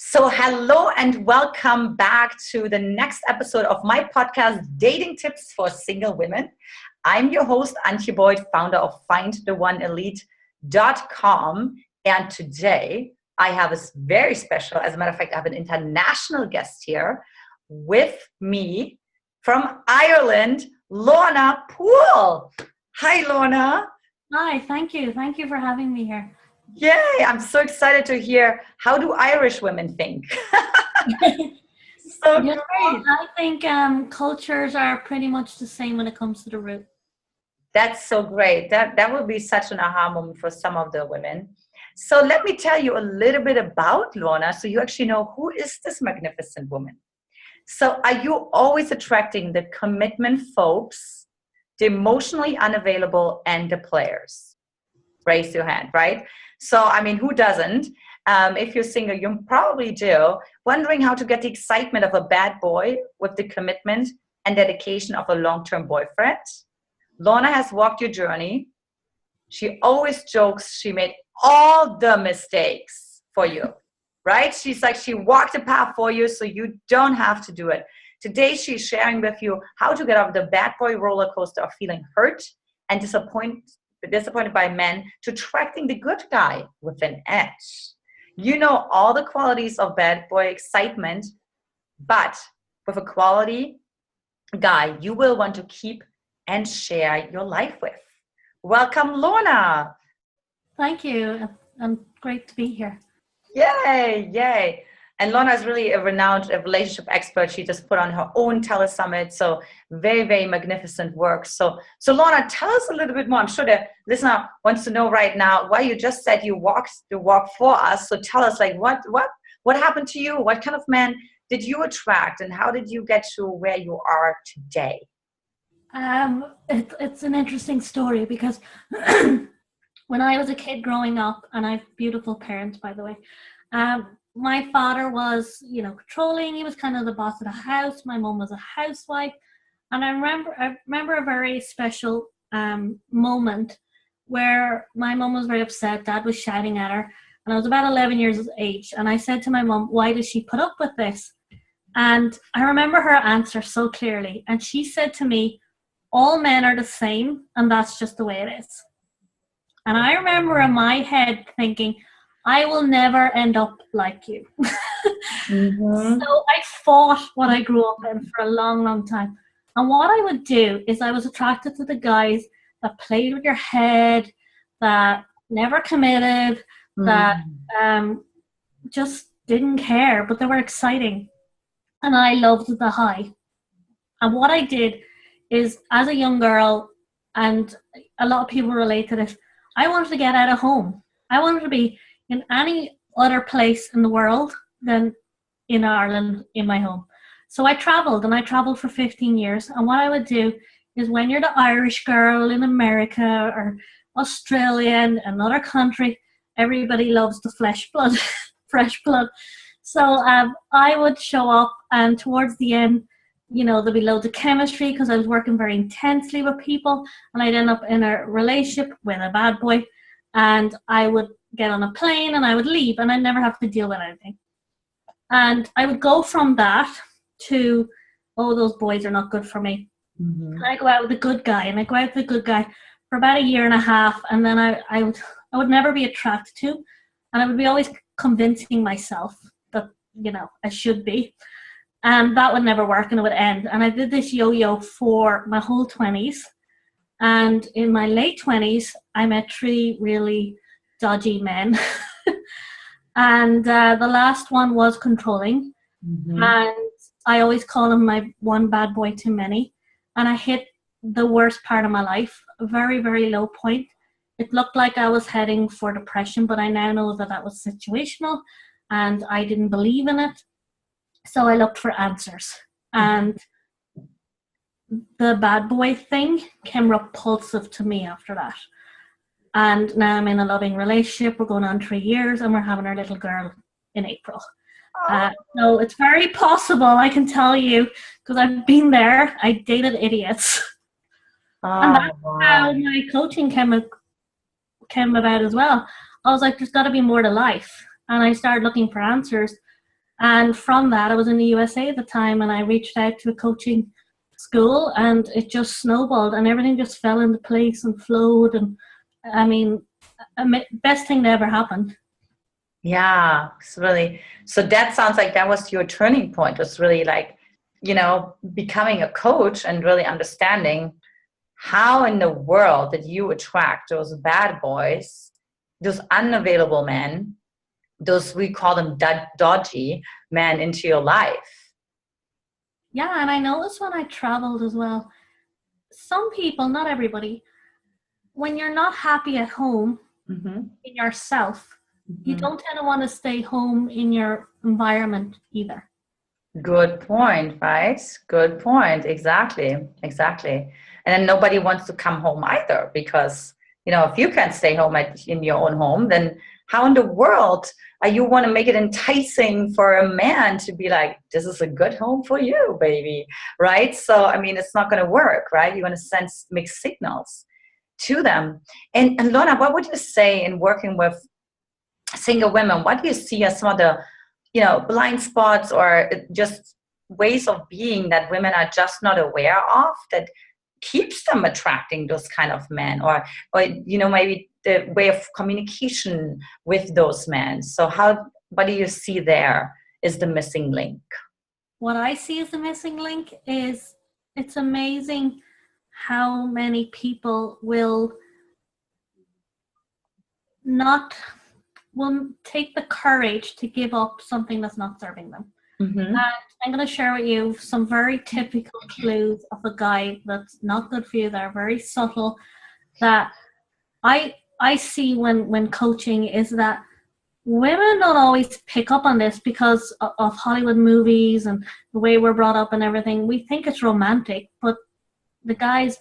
So, hello and welcome back to the next episode of my podcast, Dating Tips for Single Women. I'm your host, Antje Boyd, founder of FindTheOneElite.com. And today I have a very special, as a matter of fact, I have an international guest here with me from Ireland, Lorna Poole. Hi, Lorna. Hi, thank you. Thank you for having me here. Yay, I'm so excited to hear, how do Irish women think? So Yeah, great. I think cultures are pretty much the same when it comes to the root. That's so great. That will be such an aha moment for some of the women. So let me tell you a little bit about Lorna so you actually know, who is this magnificent woman. So are you always attracting the commitment folks, the emotionally unavailable, and the players? Raise your hand, right? So, I mean, who doesn't? If you're single, you probably do. Wondering how to get the excitement of a bad boy with the commitment and dedication of a long-term boyfriend? Lorna has walked your journey. She always jokes she made all the mistakes for you, right? She's like, she walked the path for you so you don't have to do it. Today, she's sharing with you how to get off the bad boy roller coaster of feeling hurt and disappointed by men to attracting the good guy with an edge. You know all the qualities of bad boy excitement, but with a quality guy you will want to keep and share your life with. Welcome, Lorna. Thank you. I'm great to be here. Yay, yay. And Lorna is really a renowned relationship expert. She just put on her own telesummit. So very, very magnificent work. So Lorna, tell us a little bit more. I'm sure the listener wants to know right now why you just said you walked the walk for us. So tell us, like, what happened to you? What kind of man did you attract? And how did you get to where you are today? It's an interesting story because when I was a kid growing up, and I have beautiful parents, by the way, my father was, controlling. He was kind of the boss of the house. My mom was a housewife. And I remember a very special moment where my mom was very upset. Dad was shouting at her. And I was about 11 years of age. And I said to my mom, why does she put up with this? And I remember her answer so clearly. And she said to me, all men are the same. And that's just the way it is. And I remember in my head thinking, I will never end up like you. Mm-hmm. So I fought what I grew up in for a long, long time. And what I would do is I was attracted to the guys that played with your head, that never committed, that just didn't care, but they were exciting. And I loved the high. And what I did is, as a young girl, and a lot of people relate to this, I wanted to get out of home. I wanted to be in any other place in the world than in Ireland, in my home. So I traveled for 15 years. And what I would do is, when you're the Irish girl in America or Australia and another country, everybody loves the fresh blood. So I would show up, and towards the end, there'd be loads of chemistry because I was working very intensely with people, and I'd end up in a relationship with a bad boy, and I would get on a plane and I would leave, and I'd never have to deal with anything. And I would go from that to, oh, those boys are not good for me. Mm-hmm. And I go out with a good guy, and I go out with a good guy for about a year and a half, and then I would never be attracted to, and I would be always convincing myself that, I should be. And that would never work, and it would end. And I did this yo-yo for my whole 20s. And in my late 20s, I met 3 really dodgy men. And the last one was controlling. Mm-hmm. And I always call him my one bad boy too many. And I hit the worst part of my life, a very, very low point. It looked like I was heading for depression, but I now know that was situational, and I didn't believe in it. So I looked for answers. And the bad boy thing came repulsive to me after that. And now I'm in a loving relationship. We're going on 3 years, and we're having our little girl in April. So it's very possible, I can tell you, because I've been there. I dated idiots. And that's how my coaching came about as well. I was like, there's got to be more to life. And I started looking for answers. And from that, I was in the USA at the time, and I reached out to a coaching school, and it just snowballed, and everything just fell into place and flowed. And I mean, best thing that ever happened. Yeah, it's really, so that sounds like that was your turning point, was really like, becoming a coach and really understanding how in the world did you attract those bad boys, those unavailable men, those, we call them dodgy men, into your life. Yeah, and I noticed when I traveled as well, some people, not everybody, when you're not happy at home in yourself, you don't tend to want to stay home in your environment either. Good point, right? Good point. Exactly. Exactly. And then nobody wants to come home either, because, if you can't stay home in your own home, then how in the world are you want to make it enticing for a man to be like, this is a good home for you, baby, right? So, I mean, it's not going to work, right? You want to send mixed signals to them. And Lorna, what would you say in working with single women? What do you see as some of the blind spots or just ways of being that women are just not aware of, that keeps them attracting those kind of men, or maybe the way of communication with those men? So what do you see there is the missing link? What I see as the missing link is, it's amazing how many people will take the courage to give up something that's not serving them. And I'm going to share with you some very typical clues of a guy that's not good for you, that are very subtle, that I see when coaching, is that women don't always pick up on this because of Hollywood movies and the way we're brought up and everything. We think it's romantic, but the guy's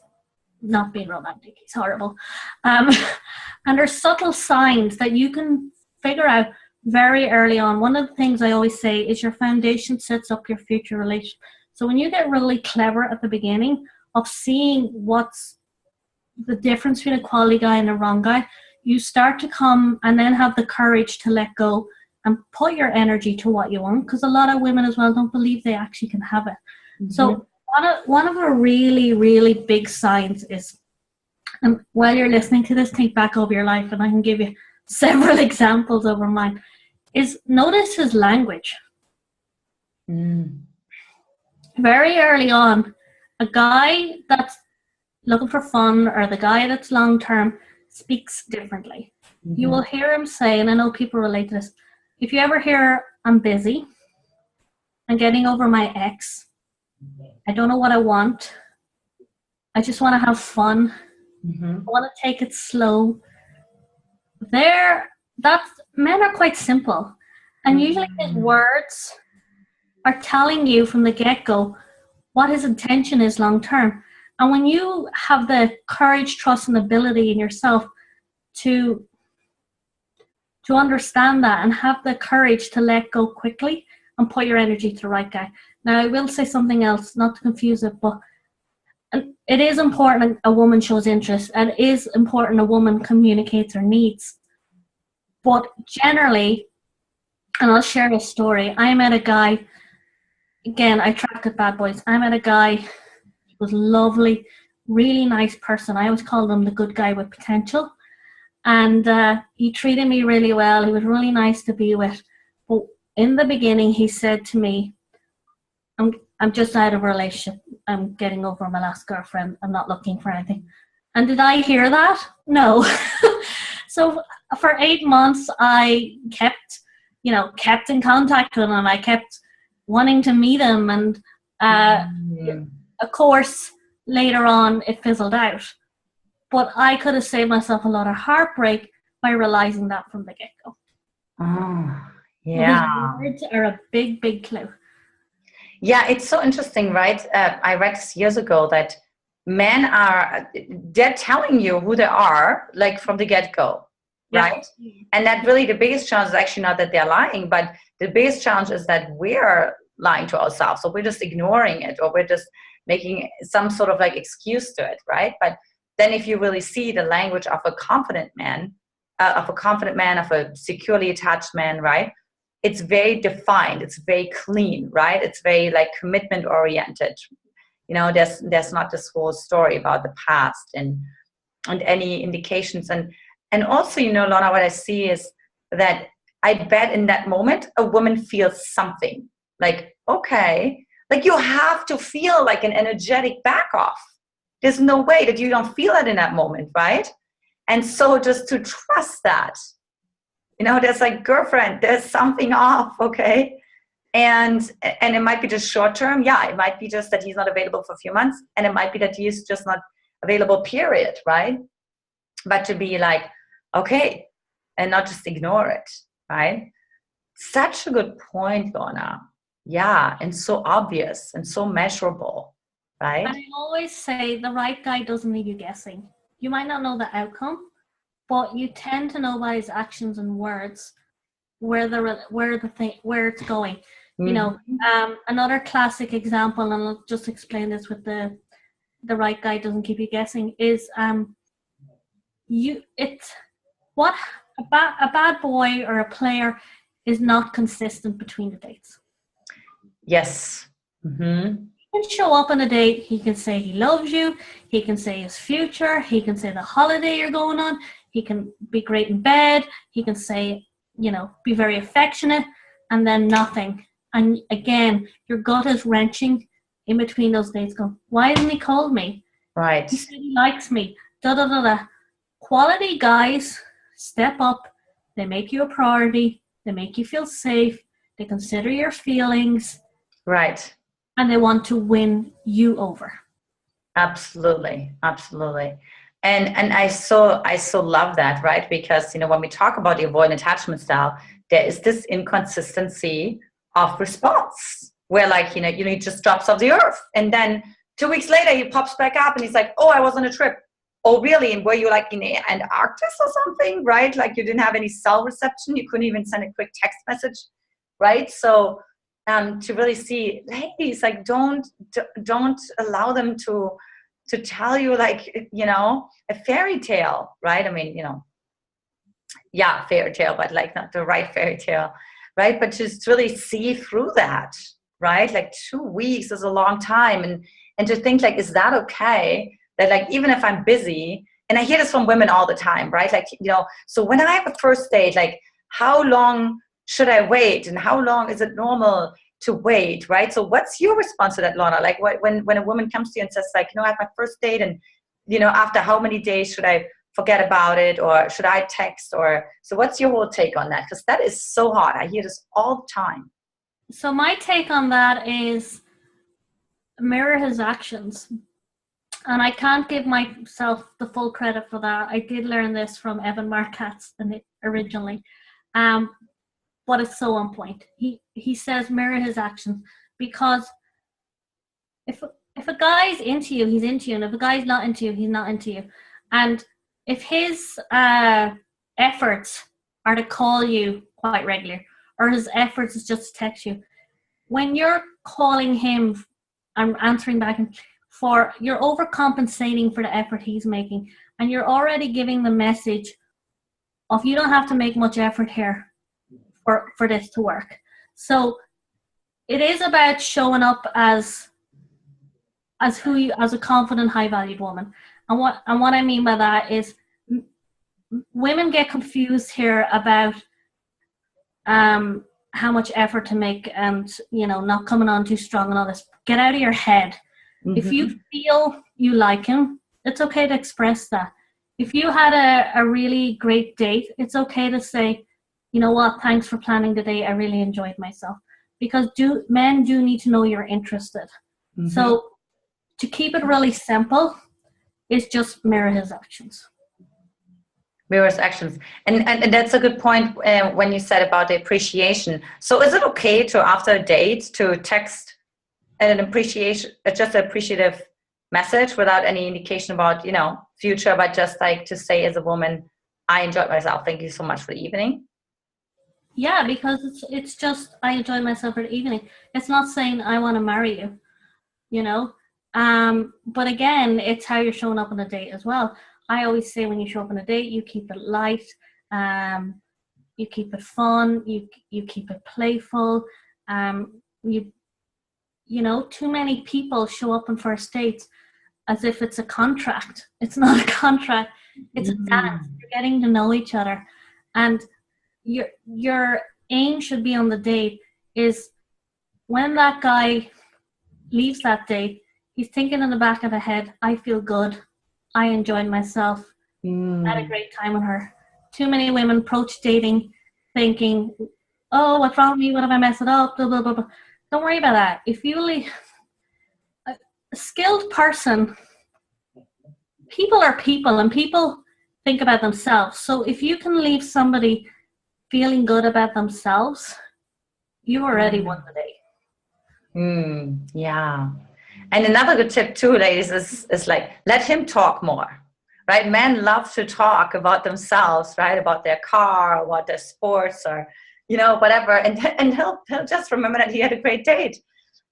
not being romantic. He's horrible. And there's subtle signs that you can figure out very early on. One of the things I always say is your foundation sets up your future relation. So when you get really clever at the beginning of seeing what's the difference between a quality guy and a wrong guy, you start to come and then have the courage to let go and put your energy to what you want, because a lot of women as well don't believe they actually can have it. So one of the really, really big signs is, and while you're listening to this, think back over your life, and I can give you several examples over mine, is notice his language. Very early on, a guy that's looking for fun, or the guy that's long-term, speaks differently. You will hear him say, and I know people relate to this, if you ever hear, I'm busy, I'm getting over my ex, I don't know what I want, I just want to have fun, I want to take it slow. Men are quite simple, and usually his words are telling you from the get-go what his intention is long term. And when you have the courage, trust, and ability in yourself to understand that, and have the courage to let go quickly and put your energy to the right guy. Now, I will say something else, not to confuse it, but it is important a woman shows interest, and it is important a woman communicates her needs. But generally, and I'll share a story, I met a guy, again, I attracted bad boys. I met a guy, he was lovely, really nice person. I always called him the good guy with potential. And he treated me really well. He was really nice to be with. But in the beginning, he said to me, I'm just out of a relationship. I'm getting over my last girlfriend. I'm not looking for anything. And did I hear that? No. So for 8 months, I kept in contact with him. I kept wanting to meet him. And of course, later on, it fizzled out. But I could have saved myself a lot of heartbreak by realizing that from the get-go. Oh, yeah. Words are a big, big clue. Yeah, it's so interesting, right? I read this years ago that men they're telling you who they are, like from the get-go, right? Yeah. And that really the biggest challenge is actually not that they're lying, but the biggest challenge is that we're lying to ourselves. So we're just ignoring it, or we're just making some sort of like excuse to it, right? But then if you really see the language of a confident man, of a securely attached man, right? it's very defined, it's very clean, right? It's very like commitment oriented. There's not this whole story about the past and any indications. And also, Lorna, what I see is that I bet in that moment a woman feels something like, okay, like you have to feel like an energetic back off. There's no way that you don't feel it in that moment, right? And so just to trust that, there's like, girlfriend, there's something off, okay? And it might be just short term. Yeah, it might be just that he's not available for a few months, and it might be that he's just not available, period, right? But to be like, okay, and not just ignore it, right? Such a good point, Lorna. Yeah, and so obvious and so measurable, right? I always say the right guy doesn't leave you guessing. You might not know the outcome, but you tend to know by his actions and words where it's going. Mm-hmm. Another classic example, and I'll just explain this with the right guy doesn't keep you guessing, is a bad boy or a player is not consistent between the dates. Yes. Mm-hmm. He can show up on a date, he can say he loves you, he can say his future, he can say the holiday you're going on, he can be great in bed, he can say, be very affectionate, and then nothing. And again, your gut is wrenching in between those dates going, why hasn't he called me? Right. He said he likes me. Quality guys step up, they make you a priority, they make you feel safe, they consider your feelings. Right. And they want to win you over. Absolutely. Absolutely. And I so love that, right? Because, when we talk about the avoidant attachment style, there is this inconsistency of response where like, he just drops off the earth. And then 2 weeks later, he pops back up and he's like, oh, I was on a trip. Oh, really? And were you like in the Antarctic or something, right? Like you didn't have any cell reception. You couldn't even send a quick text message, right? So to really see, ladies, like don't allow them to tell you like, a fairy tale, right? I mean, yeah, fairy tale, but like not the right fairy tale, right? But just really see through that, right? Like 2 weeks is a long time. And to think like, is that okay? That like, even if I'm busy, and I hear this from women all the time, right? Like, so when I have a first date, like how long should I wait? And how long is it normal to wait, right? So what's your response to that, Lorna? Like when a woman comes to you and says like, I have my first date and, after how many days should I forget about it, or should I text, or so what's your whole take on that? Because that is so hard. I hear this all the time. So my take on that is mirror his actions. And I can't give myself the full credit for that. I did learn this from Evan Marcatz originally. But it's so on point. He says mirror his actions, because if a guy's into you, he's into you, and if a guy's not into you, he's not into you. And if his efforts are to call you quite regularly, or his efforts is just to text you, when you're calling him and answering back, you're overcompensating for the effort he's making, and you're already giving the message of you don't have to make much effort here for this to work. So it is about showing up as a confident, high valued woman. And what I mean by that is women get confused here about how much effort to make and not coming on too strong and all this. Get out of your head. Mm-hmm. If you feel you like him, it's okay to express that. If you had a really great date, it's okay to say, you know what, thanks for planning the date, I really enjoyed myself. Because men do need to know you're interested. Mm-hmm. So to keep it really simple is just mirror his actions. Mirrors actions. And that's a good point when you said about the appreciation. So is it okay to, after a date, to text an appreciation, just an appreciative message without any indication about, future, but just like to say as a woman, I enjoyed myself. Thank you so much for the evening. Yeah, because it's just, I enjoyed myself for the evening. It's not saying I want to marry you, but again, it's how you're showing up on a date as well. I always say when you show up on a date, you keep it light. you keep it fun, you keep it playful. You know, too many people show up on first dates as if it's a contract. It's not a contract. It's a dance. You're getting to know each other, and your aim should be on the date is when that guy leaves that date, he's thinking in the back of the head, I feel good, I enjoyed myself, I had a great time with her. Too many women approach dating thinking, oh, what's wrong with me? What if I mess it up? Blah, blah, blah, blah. Don't worry about that. If you leave a skilled person, people are people, and people think about themselves. So if you can leave somebody feeling good about themselves, you already won the day. Yeah. And another good tip too, ladies, is like, let him talk more, right? Men love to talk about themselves, right? About their car, about their sports, or, you know, whatever. And he'll just remember that he had a great date.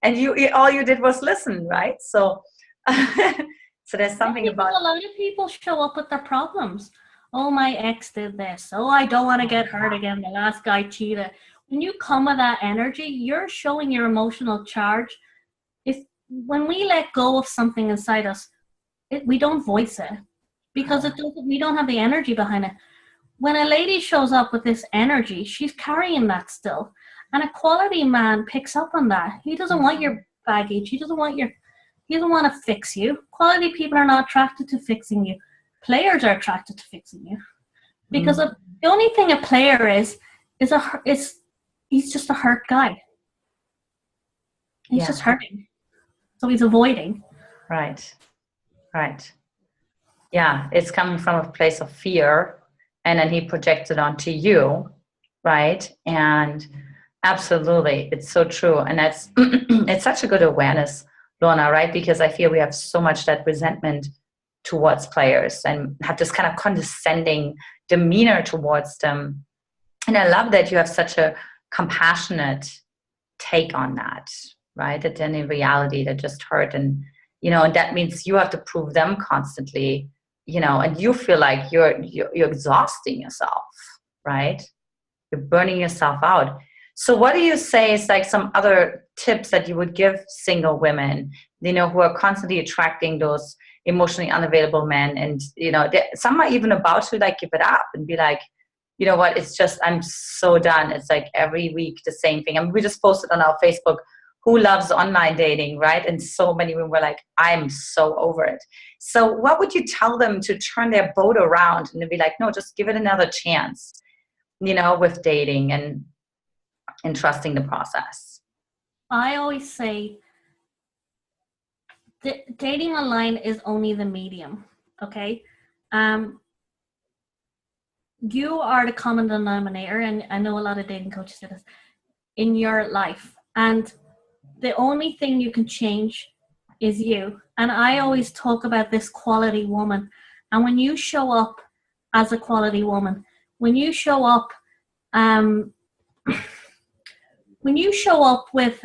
And all you did was listen, right? So, so there's something about... A lot of people show up with their problems. Oh, my ex did this. Oh, I don't want to get hurt again. The last guy cheated. When you come with that energy, you're showing your emotional charge. When we let go of something inside us, we don't voice it because we don't have the energy behind it. When a lady shows up with this energy, she's carrying that still. And a quality man picks up on that. He doesn't want your baggage. He doesn't want to fix you. Quality people are not attracted to fixing you. Players are attracted to fixing you. Because the only thing a player is he's just a hurt guy. He's just hurting. So he's avoiding. Right. Yeah, it's coming from a place of fear, and then he projects it onto you, right? And absolutely, it's so true. And that's it's such a good awareness, Lorna, right? Because I feel we have so much that resentment towards players and have this kind of condescending demeanor towards them. And I love that you have such a compassionate take on that, right? That then in reality they're just hurt, and you know, and that means you have to prove them constantly, you know, and you feel like you're exhausting yourself, right? You're burning yourself out. So what do you say is like some other tips that you would give single women, you know, who are constantly attracting those emotionally unavailable men, and you know, some are even about to like give it up and be like, you know what, it's just, I'm so done. It's like every week the same thing. I mean, we just posted on our Facebook, who loves online dating, right? And so many women were like, I'm so over it. So what would you tell them to turn their boat around and to be like, no, just give it another chance, you know, with dating and trusting the process? I always say dating online is only the medium, okay? You are the common denominator, and I know a lot of dating coaches say this, in your life. And the only thing you can change is you. And I always talk about this quality woman. And when you show up as a quality woman, when you show up with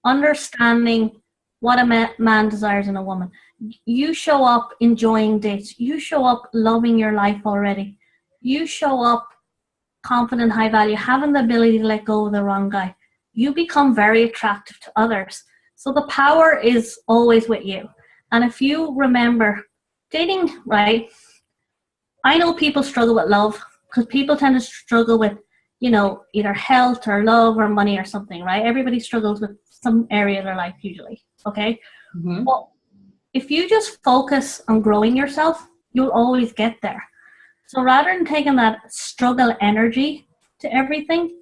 understanding what a man desires in a woman, you show up enjoying dates, you show up loving your life already, you show up confident, high value, having the ability to let go of the wrong guy, you become very attractive to others. So the power is always with you. And if you remember, dating, right? I know people struggle with love because people tend to struggle with, you know, either health or love or money or something, right? Everybody struggles with some area of their life usually, okay? Mm-hmm. Well, if you just focus on growing yourself, you'll always get there. So rather than taking that struggle energy to everything,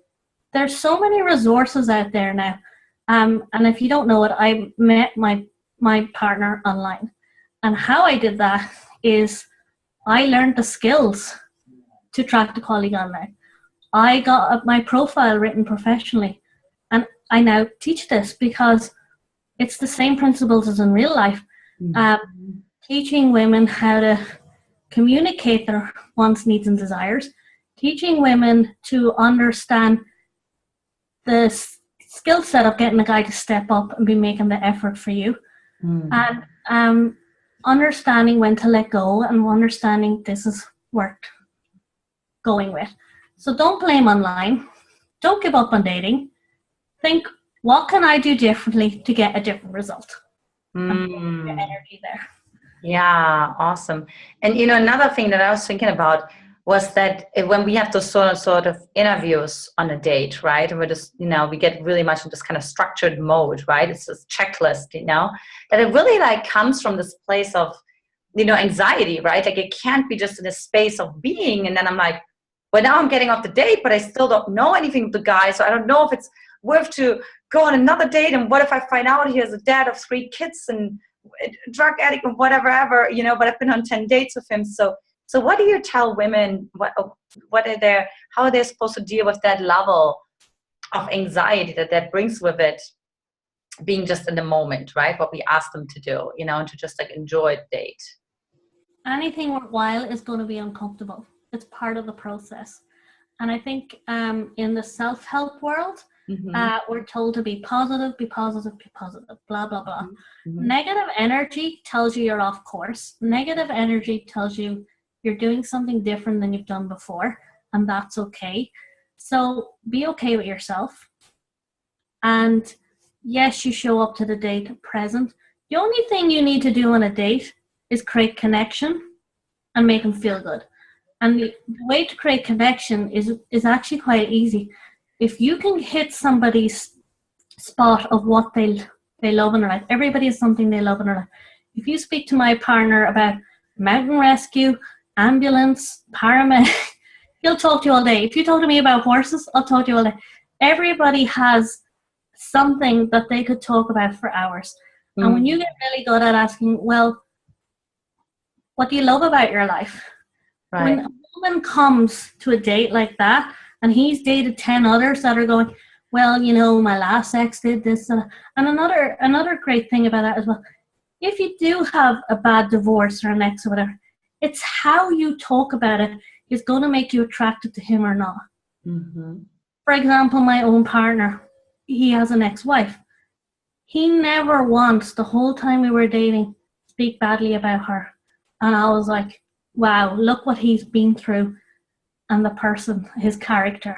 there's so many resources out there now. And if you don't know it, I met my partner online. And how I did that is I learned the skills to attract a colleague online. I got my profile written professionally. And I now teach this because it's the same principles as in real life. Teaching women how to communicate their wants, needs, and desires. Teaching women to understand the skill set of getting a guy to step up and be making the effort for you. And understanding when to let go and understanding this is worth going with. So don't blame online. Don't give up on dating. Think, what can I do differently to get a different result? And put your energy there. Yeah, awesome. And another thing that I was thinking about was that when we have those sort of interviews on a date, right? And we're just, we get really much in this kind of structured mode, right? It's this checklist, that it really like comes from this place of, anxiety, right? Like it can't be just in a space of being. And then I'm like, well, now I'm getting off the date, but I still don't know anything of the guy. So I don't know if it's worth to go on another date. And what if I find out he has a dad of 3 kids and drug addict or whatever, but I've been on 10 dates with him. So what do you tell women? How are they supposed to deal with that level of anxiety that brings with it being just in the moment, right? What we ask them to do, and to just like enjoy the date. Anything worthwhile is going to be uncomfortable. It's part of the process. And I think in the self-help world, we're told to be positive, blah, blah, blah. Negative energy tells you you're off course. Negative energy tells you you're doing something different than you've done before, and that's okay. So be okay with yourself. And yes, you show up to the date present. The only thing you need to do on a date is create connection and make them feel good. And the way to create connection is actually quite easy. If you can hit somebody's spot of what they love in their life, everybody has something they love in their life. If you speak to my partner about mountain rescue, ambulance, paramedic, he'll talk to you all day. If you talk to me about horses, I'll talk to you all day. Everybody has something that they could talk about for hours. And when you get really good at asking, well, what do you love about your life? Right. When a woman comes to a date like that, and he's dated 10 others that are going, well, my last ex did this. And another great thing about that as well, if you do have a bad divorce or an ex or whatever, it's how you talk about it is going to make you attracted to him or not. For example, my own partner, he has an ex-wife. He never once, the whole time we were dating, speak badly about her. And I was like, wow, look what he's been through and the person, his character.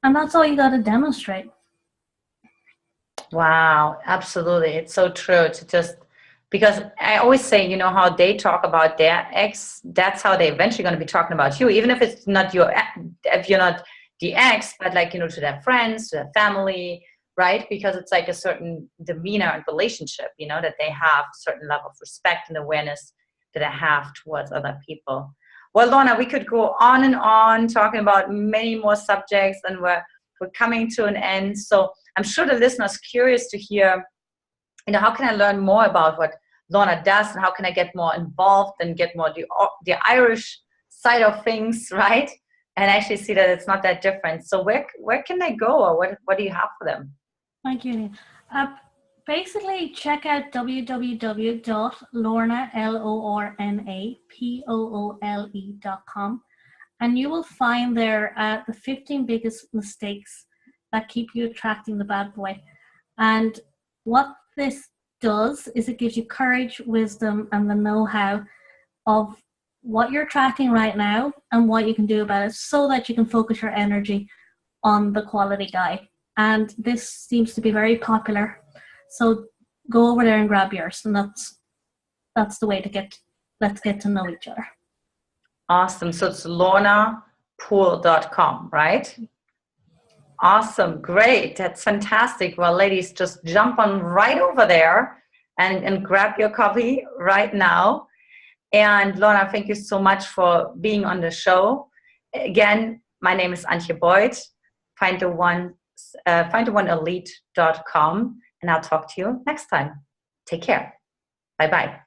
And that's all you got to demonstrate. Wow, absolutely. It's so true to just, because I always say, how they talk about their ex, that's how they're eventually going to be talking about you, even if it's not if you're not the ex, but like, to their friends, to their family, right? Because it's like a certain demeanor and relationship, that they have a certain level of respect and awareness that I have towards other people. Well, Lorna, we could go on and on talking about many more subjects, and we're coming to an end. So I'm sure the listeners are curious to hear, how can I learn more about what Lorna does, and how can I get more involved and get more the Irish side of things, right? And actually see that it's not that different. So where can they go, or what do you have for them? Thank you. Basically, check out www.lornapoole.com, and you will find there the 15 biggest mistakes that keep you attracting the bad boy. And what this does is it gives you courage, wisdom, and the know-how of what you're attracting right now and what you can do about it, so that you can focus your energy on the quality guy. And this seems to be very popular. So go over there and grab yours, and that's the way to let's get to know each other. Awesome. So it's lornapoole.com, right? Awesome. Great. That's fantastic. Well, ladies, just jump on right over there and grab your copy right now. And Lorna, thank you so much for being on the show. Again, my name is Antje Boyd. Find the one elite.com. And I'll talk to you next time. Take care. Bye-bye.